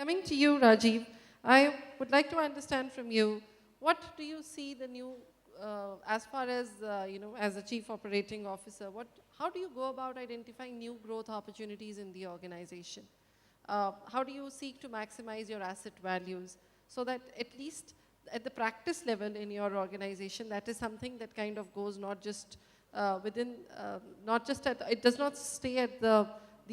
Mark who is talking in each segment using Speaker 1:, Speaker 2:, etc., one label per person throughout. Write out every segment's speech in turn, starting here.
Speaker 1: Coming to you, Rajiv, I would like to understand from you, what do you see the new, as far as, as a chief operating officer, how do you go about identifying new growth opportunities in the organization? How do you seek to maximize your asset values so that at least at the practice level in your organization, that is something that kind of goes not just not just at, it does not stay at the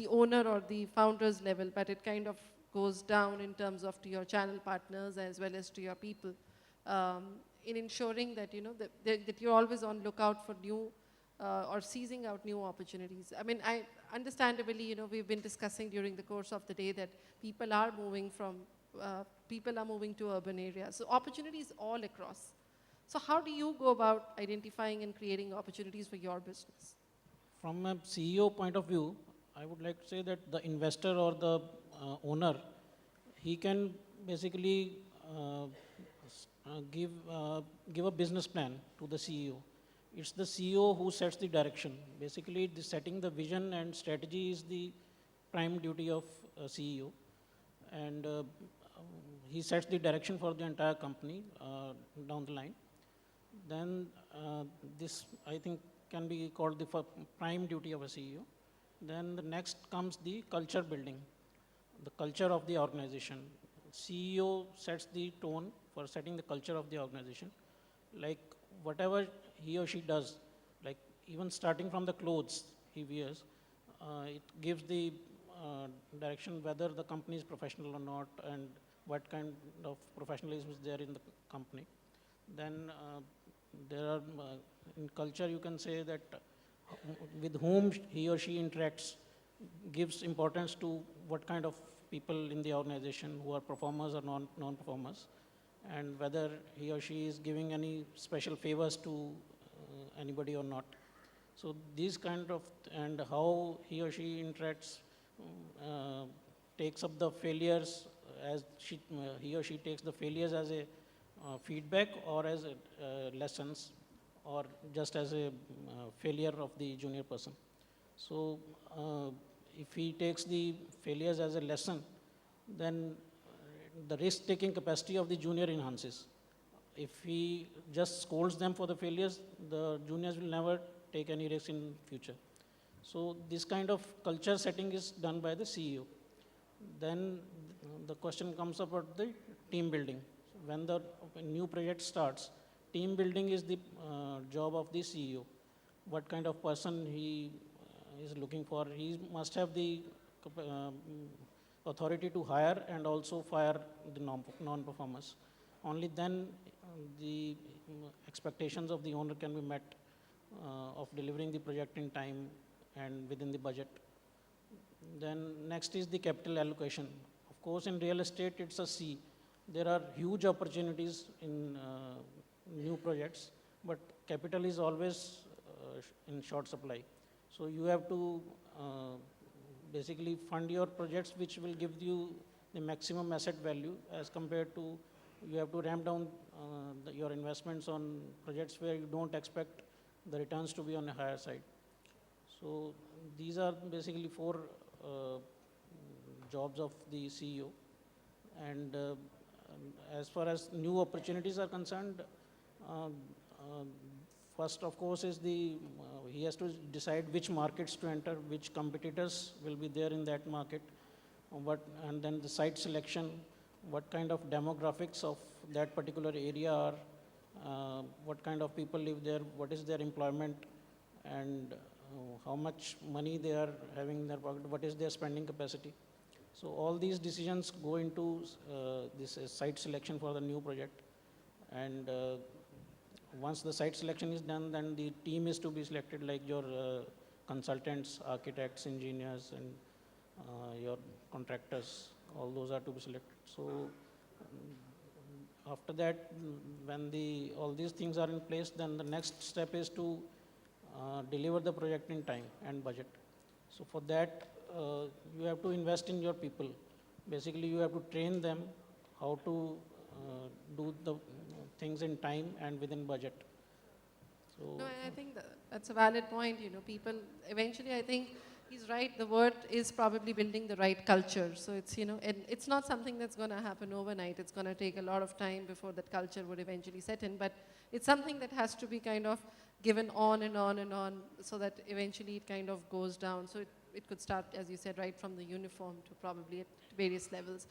Speaker 1: owner or the founder's level, but it kind of goes down in terms of to your channel partners as well as to your people, in ensuring that, that you're always on lookout for new or seizing out new opportunities. I mean, understandably, we've been discussing during the course of the day that people are moving to urban areas. So opportunities all across. So how do you go about identifying and creating opportunities for your business?
Speaker 2: From a CEO point of view, I would like to say that the investor or the owner, he can basically give a business plan to the CEO. It's the CEO who sets the direction. Basically, setting the vision and strategy is the prime duty of CEO. And he sets the direction for the entire company down the line. Then this, I think, can be called the prime duty of a CEO. Then the next comes the culture building, the culture of the organization. CEO sets the tone for setting the culture of the organization. Like whatever he or she does, like even starting from the clothes he wears, it gives the direction whether the company is professional or not and what kind of professionalism is there in the company. Then there are, in culture you can say that with whom he or she interacts gives importance to what kind of people in the organization who are performers or non-performers, and whether he or she is giving any special favors to anybody or not. So these kind of, and how he or she interacts, takes up the failures as he or she takes the failures as a feedback or as lessons, or just as a failure of the junior person. So if he takes the failures as a lesson, then the risk-taking capacity of the junior enhances. If he just scolds them for the failures, the juniors will never take any risk in future. So this kind of culture setting is done by the CEO. Then the question comes about the team building. When the new project starts, team building is the job of the CEO. What kind of person he is looking for. He must have the authority to hire and also fire the non-performers. Only then the expectations of the owner can be met of delivering the project in time and within the budget. Then next is the capital allocation. Of course, in real estate, it's a C. There are huge opportunities in new projects, but capital is always in short supply. So you have to basically fund your projects which will give you the maximum asset value, as compared to you have to ramp down your investments on projects where you don't expect the returns to be on a higher side. So these are basically four jobs of the CEO. And as far as new opportunities are concerned, first, of course, is he has to decide which markets to enter, which competitors will be there in that market, and then the site selection, what kind of demographics of that particular area are, what kind of people live there, what is their employment, and how much money they are having in their pocket, what is their spending capacity. So all these decisions go into this site selection for the new project. And once the site selection is done, then the team is to be selected, like your consultants, architects, engineers, and your contractors. All those are to be selected. So after that, when all these things are in place, then the next step is to deliver the project in time and budget. So for that, you have to invest in your people. Basically, you have to train them how to do the things in time and within budget. So
Speaker 1: No, I think that's a valid point. People, eventually, I think He's right. The word is probably building the right culture. So it's, you know, and it's not something that's going to happen overnight. It's going to take a lot of time before that culture would eventually set in. But it's something that has to be kind of given on and on and on so that eventually it kind of goes down. So it could start, as you said, right from the uniform to probably at various levels.